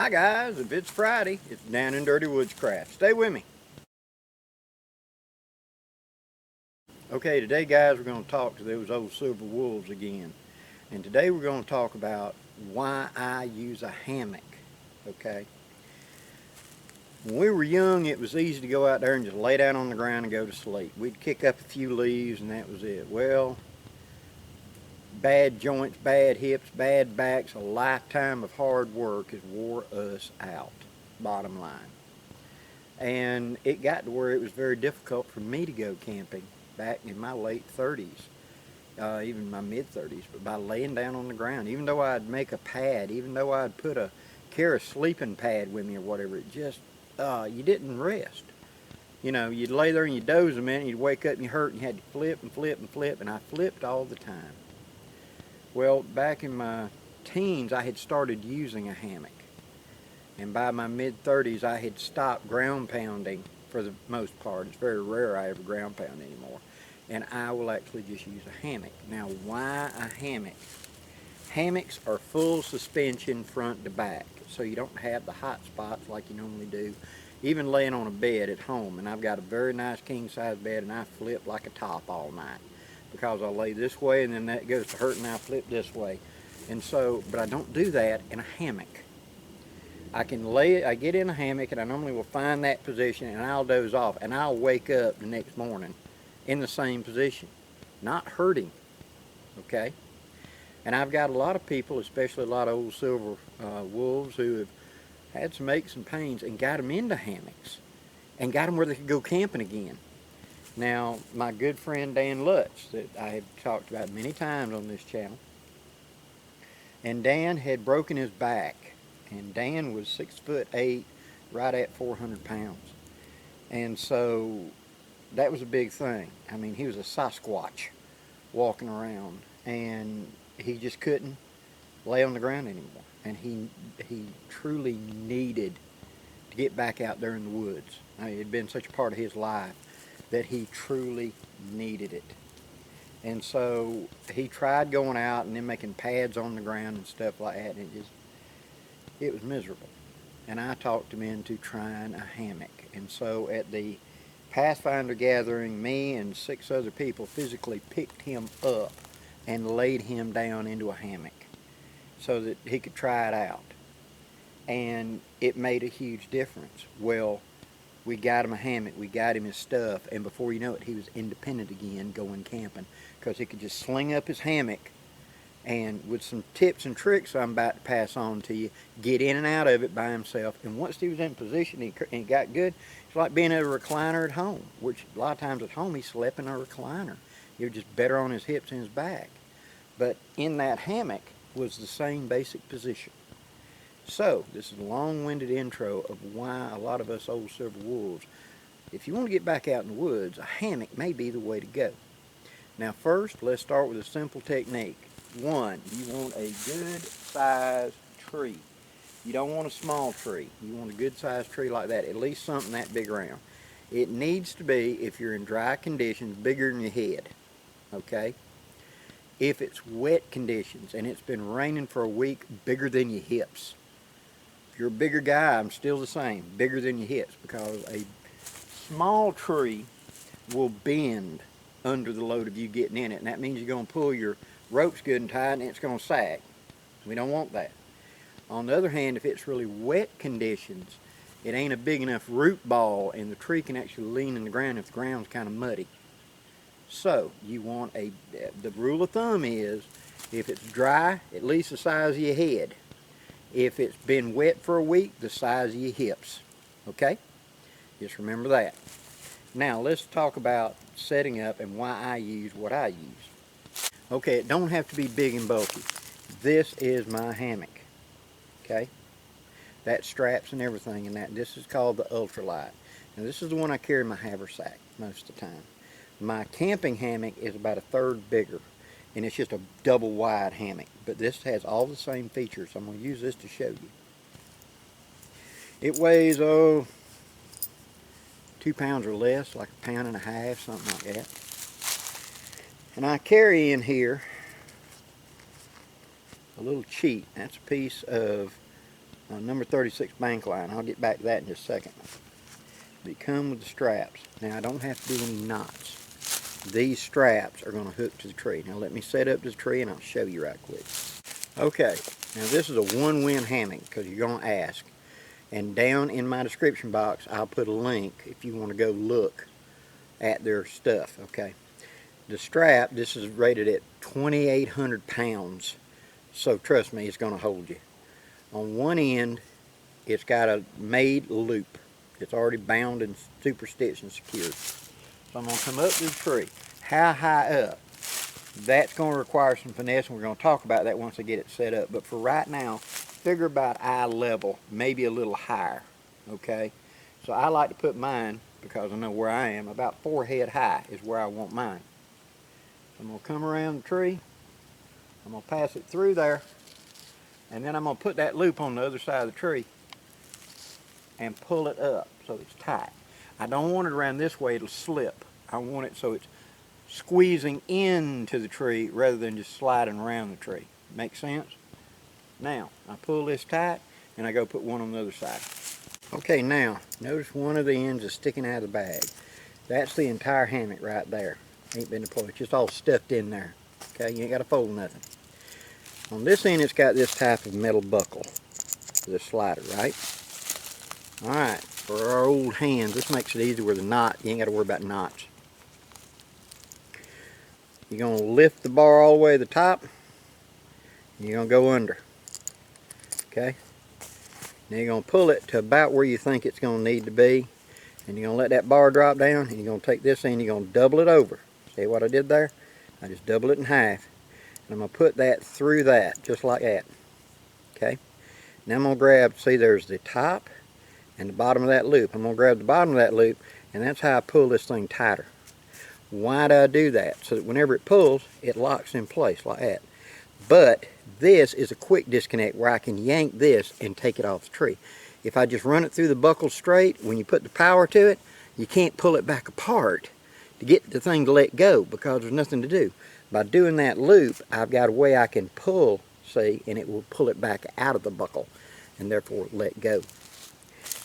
Hi guys, if it's Friday, it's Down and Dirty Woodscraft. Stay with me. Okay, today guys we're going to talk to those old silver wolves again. And today we're going to talk about why I use a hammock. Okay. When we were young, it was easy to go out there and just lay down on the ground and go to sleep. We'd kick up a few leaves and that was it. Well, bad joints, bad hips, bad backs, a lifetime of hard work has wore us out, bottom line. And it got to where it was very difficult for me to go camping back in my late 30s, even my mid 30s, but by laying down on the ground, even though I'd make a pad, even though I'd carry a sleeping pad with me or whatever, it just, you didn't rest. You know, you'd lay there and you'd doze a minute, and you'd wake up and you hurt, and you had to flip and flip and flip, and I flipped all the time. Well, back in my teens, I had started using a hammock. And by my mid-30s, I had stopped ground pounding for the most part. It's very rare I ever ground pound anymore. And I will actually just use a hammock. Now, why a hammock? Hammocks are full suspension front to back, so you don't have the hot spots like you normally do, even laying on a bed at home. And I've got a very nice king-size bed, and I flip like a top all night, because I'll lay this way and then that goes to hurt and I flip this way. And so, but I don't do that in a hammock. I get in a hammock and I normally will find that position and I'll doze off and I'll wake up the next morning in the same position, not hurting, okay? And I've got a lot of people, especially a lot of old silver wolves, who have had some aches and pains and got them into hammocks and got them where they could go camping again. Now, my good friend Dan Lutz, that I have talked about many times on this channel, and Dan had broken his back, and Dan was 6'8", right at 400 pounds. And so that was a big thing. I mean, he was a Sasquatch walking around, and he just couldn't lay on the ground anymore. And he truly needed to get back out there in the woods. I mean, it had been such a part of his life that he truly needed it. And so he tried going out and then making pads on the ground and stuff like that, and it was miserable. And I talked him into trying a hammock. And so at the Pathfinder gathering, me and 6 other people physically picked him up and laid him down into a hammock so that he could try it out. And it made a huge difference. Well, we got him a hammock, we got him his stuff, and before you know it, he was independent again going camping, because he could just sling up his hammock and, with some tips and tricks I'm about to pass on to you, get in and out of it by himself. And once he was in position and he got good, it's like being at a recliner at home, which a lot of times at home he slept in a recliner. He was just better on his hips and his back. But in that hammock was the same basic position. So, this is a long-winded intro of why a lot of us old silver wolves, if you want to get back out in the woods, a hammock may be the way to go. Now first, let's start with a simple technique. One, you want a good-sized tree. You don't want a small tree. You want a good-sized tree like that, at least something that big around. It needs to be, if you're in dry conditions, bigger than your head, okay? If it's wet conditions and it's been raining for a week, bigger than your hips. If you're a bigger guy, I'm still the same, bigger than your hips, because a small tree will bend under the load of you getting in it, and that means you're going to pull your ropes good and tight and it's going to sag. We don't want that. On the other hand, if it's really wet conditions, it ain't a big enough root ball and the tree can actually lean in the ground if the ground's kind of muddy. So you want the rule of thumb is, if it's dry, at least the size of your head. If it's been wet for a week, the size of your hips. Okay? Just remember that. Now let's talk about setting up and why I use what I use. Okay, it don't have to be big and bulky. This is my hammock. Okay? That straps and everything in that. This is called the ultralight. Now this is the one I carry in my haversack most of the time. My camping hammock is about 1/3 bigger, and it's just a double wide hammock, but this has all the same features. I'm going to use this to show you. It weighs 2 pounds or less, like 1.5 pounds, something like that. And I carry in here a little cheat. That's a piece of number 36 bank line. I'll get back to that in just a second. They come with the straps. Now I don't have to do any knots. These straps are going to hook to the tree. Now let me set up this tree and I'll show you right quick. Okay, now this is a one-wind hammock because you're going to ask. And down in my description box I'll put a link if you want to go look at their stuff. Okay, the strap, this is rated at 2,800 pounds, so trust me, it's going to hold you. On one end it's got a made loop. It's already bound and super stitched and secured. So I'm going to come up to the tree. How high up? That's going to require some finesse, and we're going to talk about that once I get it set up. But for right now, figure about eye level, maybe a little higher, okay? So I like to put mine, because I know where I am, about forehead high is where I want mine. So I'm going to come around the tree. I'm going to pass it through there, and then I'm going to put that loop on the other side of the tree and pull it up so it's tight. I don't want it around this way, it'll slip. I want it so it's squeezing into the tree rather than just sliding around the tree. Make sense? Now, I pull this tight and I go put one on the other side. Okay, now, notice one of the ends is sticking out of the bag. That's the entire hammock right there. Ain't been deployed, it's just all stuffed in there. Okay, you ain't got to fold nothing. On this end, it's got this type of metal buckle, this slider, right? Alright, for our old hands, this makes it easy with a knot. You ain't got to worry about knots. You're going to lift the bar all the way to the top, and you're going to go under. Okay? Now you're going to pull it to about where you think it's going to need to be, and you're going to let that bar drop down, and you're going to take this end, you're going to double it over. See what I did there? I just double it in half, and I'm going to put that through that, just like that. Okay? Now I'm going to grab, see there's the top and the bottom of that loop. I'm going to grab the bottom of that loop, and that's how I pull this thing tighter. Why do I do that? So that whenever it pulls, it locks in place like that. But this is a quick disconnect where I can yank this and take it off the tree. If I just run it through the buckle straight, when you put the power to it, you can't pull it back apart to get the thing to let go because there's nothing to do. By doing that loop, I've got a way I can pull, see, and it will pull it back out of the buckle and therefore let go.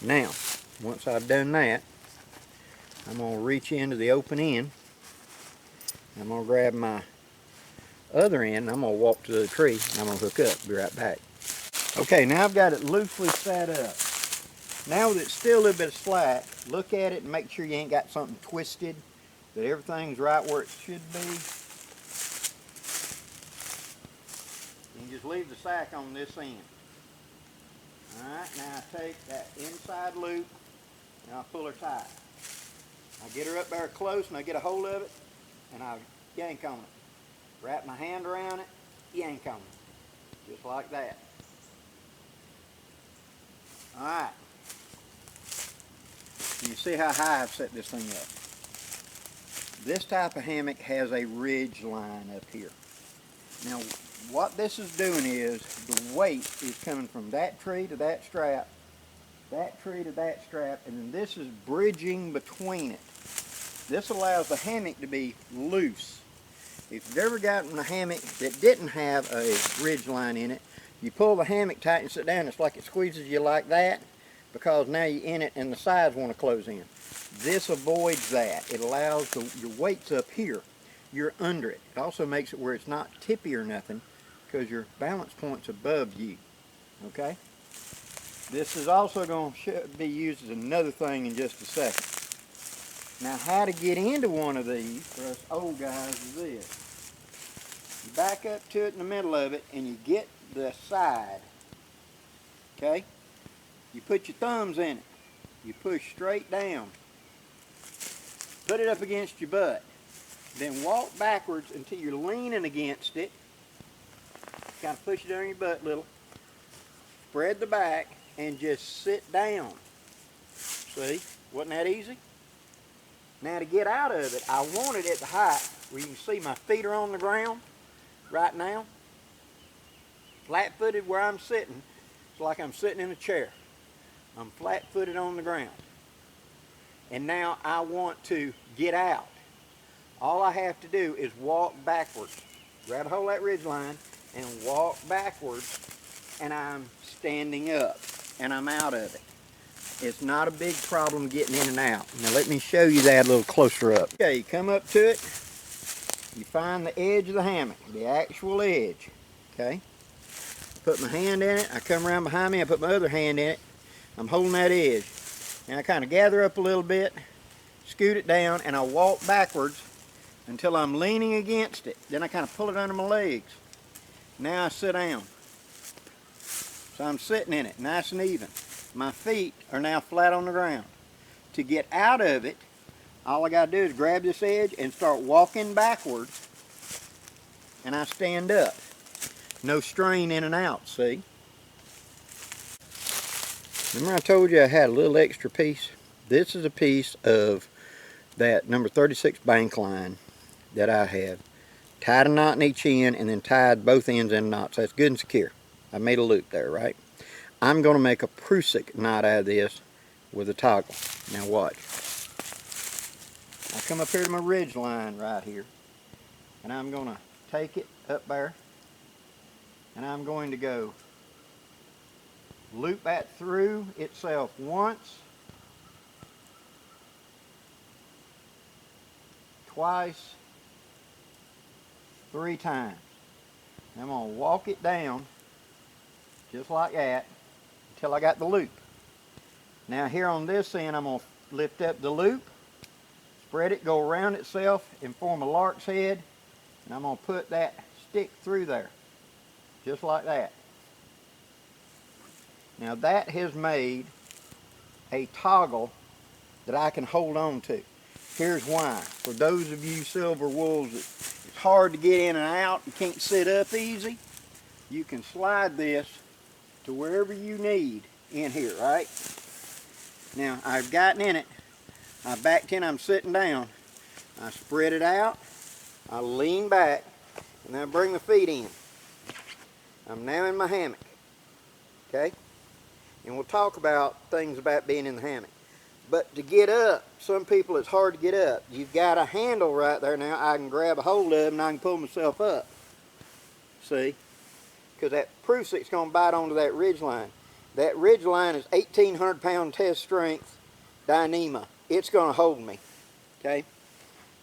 Now, once I've done that, I'm going to reach into the open end. I'm going to grab my other end, and I'm going to walk to the tree, and I'm going to hook up. Be right back. Okay, now I've got it loosely set up. Now that it's still a little bit of slack, look at it and make sure you ain't got something twisted, that everything's right where it should be. You can just leave the sack on this end. Alright, now I take that inside loop and I'll pull her tight. I get her up there close and I get a hold of it and I yank on it. Wrap my hand around it, yank on it. Just like that. Alright. You see how high I've set this thing up. This type of hammock has a ridge line up here. Now what this is doing is the weight is coming from that tree to that strap, that tree to that strap, and then this is bridging between it. This allows the hammock to be loose. If you've ever gotten a hammock that didn't have a ridge line in it, you pull the hammock tight and sit down, it's like it squeezes you like that because now you're in it and the sides want to close in. This avoids that. It allows your weight's up here. You're under it. It also makes it where it's not tippy or nothing because your balance point's above you. Okay? This is also going to be used as another thing in just a second. Now how to get into one of these for us old guys is this. You back up to it in the middle of it and you get the side. Okay? You put your thumbs in it. You push straight down. Put it up against your butt. Then walk backwards until you're leaning against it. Kind of push it on your butt a little. Spread the back and just sit down. See? Wasn't that easy? Now to get out of it, I want it at the height where you can see my feet are on the ground right now. Flat-footed where I'm sitting, it's like I'm sitting in a chair. I'm flat-footed on the ground. And now I want to get out. All I have to do is walk backwards. Grab a hold of that ridge line and walk backwards and I'm standing up and I'm out of it. It's not a big problem getting in and out. Now let me show you that a little closer up. Okay, you come up to it, you find the edge of the hammock, the actual edge, okay? Put my hand in it, I come around behind me, I put my other hand in it, I'm holding that edge. And I kind of gather up a little bit, scoot it down, and I walk backwards until I'm leaning against it. Then I kind of pull it under my legs. Now I sit down. So I'm sitting in it, nice and even. My feet are now flat on the ground. To get out of it, all I gotta do is grab this edge and start walking backwards, and I stand up. No strain in and out, see? Remember I told you I had a little extra piece? This is a piece of that number 36 bank line that I have. Tied a knot in each end and then tied both ends in knots. That's good and secure. I made a loop there, right? I'm going to make a prusik knot out of this with a toggle. Now watch. I come up here to my ridge line right here, and I'm going to take it up there, and I'm going to go loop that through itself once, twice, 3 times. And I'm going to walk it down just like that until I got the loop. Now here on this end, I'm going to lift up the loop, spread it, go around itself and form a lark's head, and I'm going to put that stick through there just like that. Now that has made a toggle that I can hold on to. Here's why. For those of you silver wolves that it's hard to get in and out, you can't sit up easy, you can slide this to wherever you need in here, right? Now I've gotten in it, I backed in, I'm sitting down, I spread it out, I lean back, and then I bring the feet in. I'm now in my hammock, okay? And we'll talk about things about being in the hammock. But to get up, some people it's hard to get up. You've got a handle right there now. I can grab a hold of it and I can pull myself up. See? Because that prusik's going to bite onto that ridge line. That ridge line is 1,800 pound test strength Dyneema. It's going to hold me. Okay?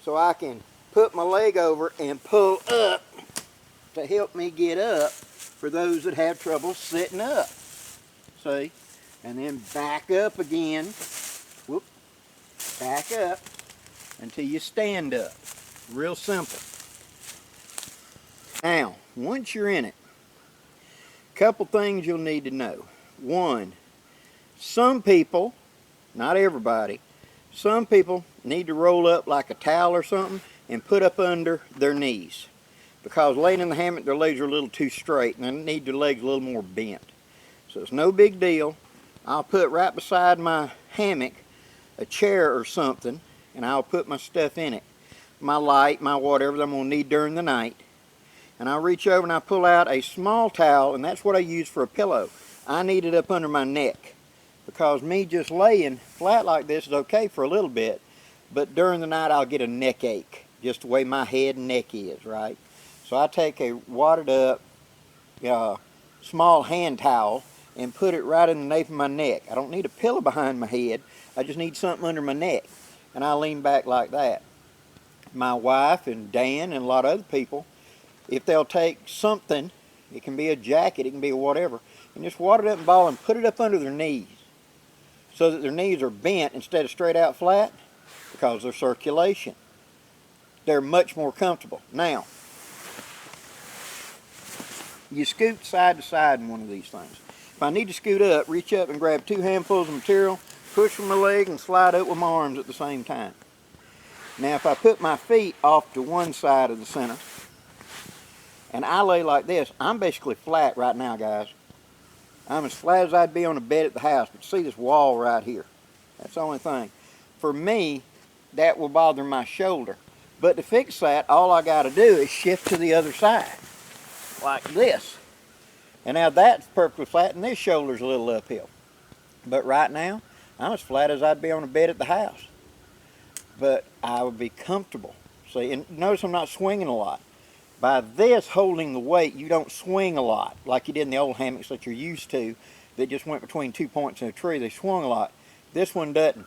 So I can put my leg over and pull up to help me get up for those that have trouble sitting up. See? And then back up again. Whoop. Back up until you stand up. Real simple. Now, once you're in it, a couple things you'll need to know. One, some people, not everybody, some people need to roll up like a towel or something and put up under their knees. Because laying in the hammock, their legs are a little too straight and they need their legs a little more bent. So it's no big deal. I'll put right beside my hammock a chair or something, and I'll put my stuff in it. My light, my whatever that I'm going to need during the night. And I'll reach over and I pull out a small towel, and that's what I use for a pillow. I need it up under my neck, because me just laying flat like this is okay for a little bit, but during the night I'll get a neck ache, just the way my head and neck is, right? So I take a wadded up small hand towel and put it right in the nape of my neck. I don't need a pillow behind my head. I just need something under my neck. And I lean back like that. My wife and Dan and a lot of other people, if they'll take something, it can be a jacket, it can be whatever, and just wad it up in ball and put it up under their knees so that their knees are bent instead of straight out flat, because of circulation. They're much more comfortable. Now, you scoot side to side in one of these things. If I need to scoot up, reach up and grab 2 handfuls of material, push with my leg and slide up with my arms at the same time. Now if I put my feet off to one side of the center and I lay like this, I'm basically flat right now, guys. I'm as flat as I'd be on a bed at the house, but see this wall right here? That's the only thing. For me, that will bother my shoulder. But to fix that, all I got to do is shift to the other side, like this. And now that's perfectly flat, and this shoulder's a little uphill. But right now, I'm as flat as I'd be on a bed at the house. But I would be comfortable. See, and notice I'm not swinging a lot. By this holding the weight, you don't swing a lot like you did in the old hammocks that you're used to that just went between 2 points in a tree. They swung a lot. This one doesn't.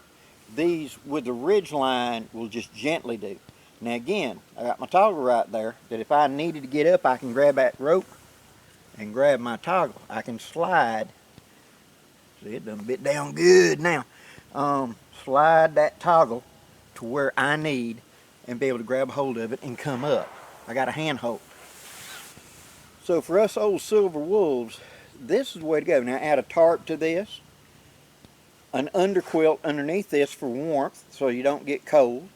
These with the ridge line will just gently do. Now again, I got my toggle right there that if I needed to get up, I can grab that rope and grab my toggle. I can slide. See, it done bit down good now. Slide that toggle to where I need and be able to grab a hold of it and come up. I got a handhold. So for us old silver wolves, this is the way to go. Now add a tarp to this, an underquilt underneath this for warmth so you don't get cold,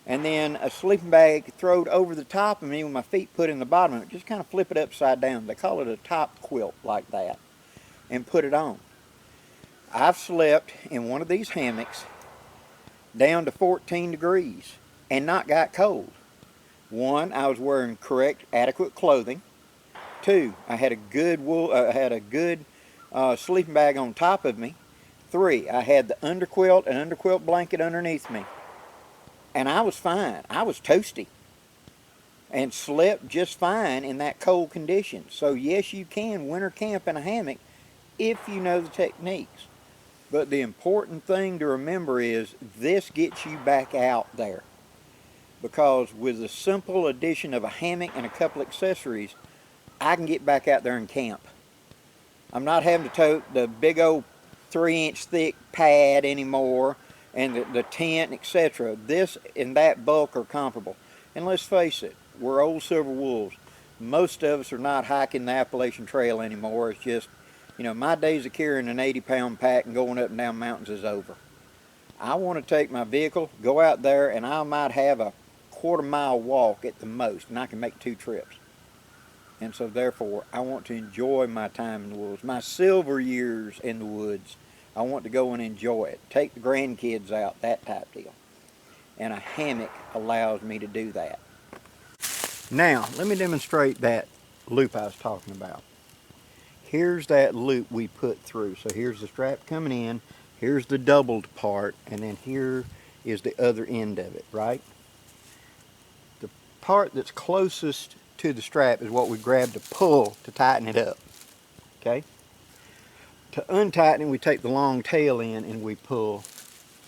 and then a sleeping bag thrown over the top of me with my feet put in the bottom of it. Just kind of flip it upside down. They call it a top quilt like that, and put it on. I've slept in one of these hammocks down to 14 degrees and not got cold. One, I was wearing correct, adequate clothing. Two, I had a good sleeping bag on top of me. Three, I had the underquilt and underquilt blanket underneath me. And I was fine. I was toasty and slept just fine in that cold condition. So yes, you can winter camp in a hammock if you know the techniques. But the important thing to remember is this gets you back out there. Because with the simple addition of a hammock and a couple accessories, I can get back out there and camp. I'm not having to tote the big old 3-inch thick pad anymore and the tent, etc. This and that bulk are comparable. And let's face it, we're old silver wolves. Most of us are not hiking the Appalachian Trail anymore. It's just, you know, my days of carrying an 80-pound pack and going up and down mountains is over. I want to take my vehicle, go out there, and I might have a quarter-mile walk at the most, and I can make 2 trips. And so therefore, I want to enjoy my time in the woods, my silver years in the woods. I want to go and enjoy it, take the grandkids out, that type deal. And a hammock allows me to do that. Now, let me demonstrate that loop I was talking about. Here's that loop we put through. So here's the strap coming in, here's the doubled part, and then here is the other end of it, right? The part that's closest to the strap is what we grab to pull to tighten it up, okay? To untighten it, we take the long tail in and we pull.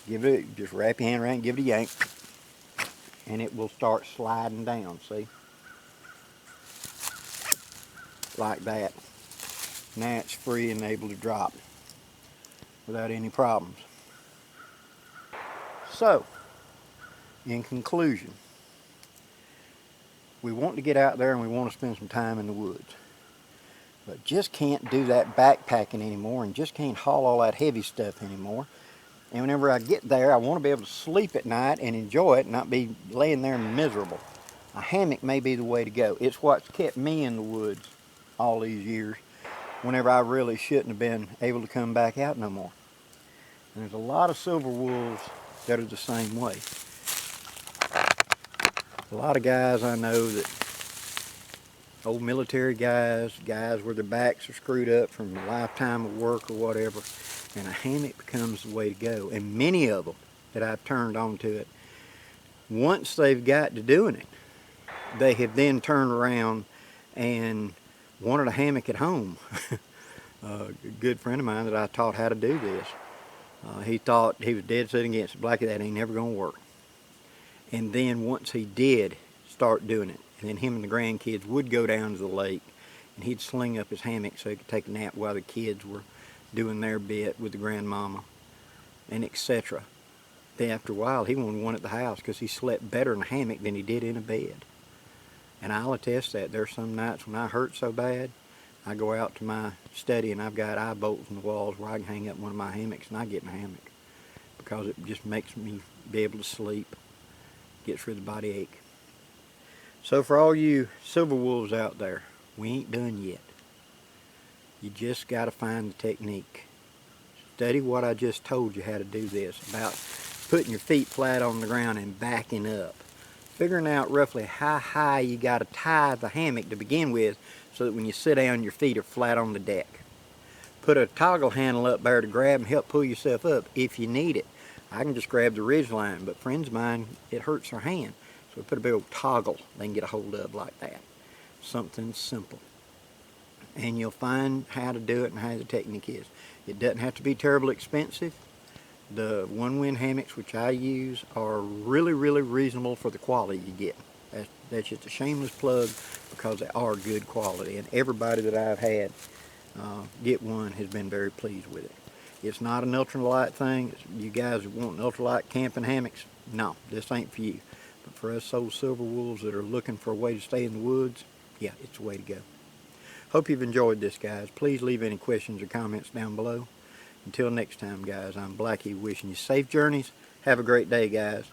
Just wrap your hand around, give it a yank, and it will start sliding down, see? Like that. Now it's free and able to drop without any problems. So, in conclusion, we want to get out there and we want to spend some time in the woods. But just can't do that backpacking anymore and just can't haul all that heavy stuff anymore. And whenever I get there, I want to be able to sleep at night and enjoy it and not be laying there miserable. A hammock may be the way to go. It's what's kept me in the woods all these years whenever I really shouldn't have been able to come back out no more. And there's a lot of silver wolves that are the same way. A lot of guys I know that, old military guys where their backs are screwed up from a lifetime of work or whatever, and a hammock becomes the way to go. And many of them that I've turned on to it, once they've got to doing it, they have then turned around and wanted a hammock at home. A good friend of mine that I taught how to do this, he thought he was dead set against it. Blackie, that ain't never gonna work. And then once he did start doing it, and then him and the grandkids would go down to the lake and he'd sling up his hammock so he could take a nap while the kids were doing their bit with the grandmama and etc. Then after a while he wanted one at the house because he slept better in a hammock than he did in a bed. And I'll attest that. There's some nights when I hurt so bad, I go out to my study and I've got eye bolts in the walls where I can hang up one of my hammocks and I get in a hammock because it just makes me be able to sleep, gets rid of the body ache. So for all you silver wolves out there, we ain't done yet. You just got to find the technique. Study what I just told you how to do this, about putting your feet flat on the ground and backing up. Figuring out roughly how high you got to tie the hammock to begin with so that when you sit down your feet are flat on the deck. Put a toggle handle up there to grab and help pull yourself up if you need it. I can just grab the ridge line, but friends of mine, it hurts their hand. So we put a big old toggle they can get a hold of like that. something simple. And you'll find how to do it and how the technique is. It doesn't have to be terribly expensive. The one-wind hammocks, which I use, are really, really reasonable for the quality you get. That's just a shameless plug, because they are good quality, and everybody that I've had get one has been very pleased with it. It's not an ultralight thing. You guys want ultralight camping hammocks? No, this ain't for you. But for us old silver wolves that are looking for a way to stay in the woods, yeah, it's the way to go. Hope you've enjoyed this, guys. Please leave any questions or comments down below. Until next time, guys, I'm Blackie wishing you safe journeys. Have a great day, guys.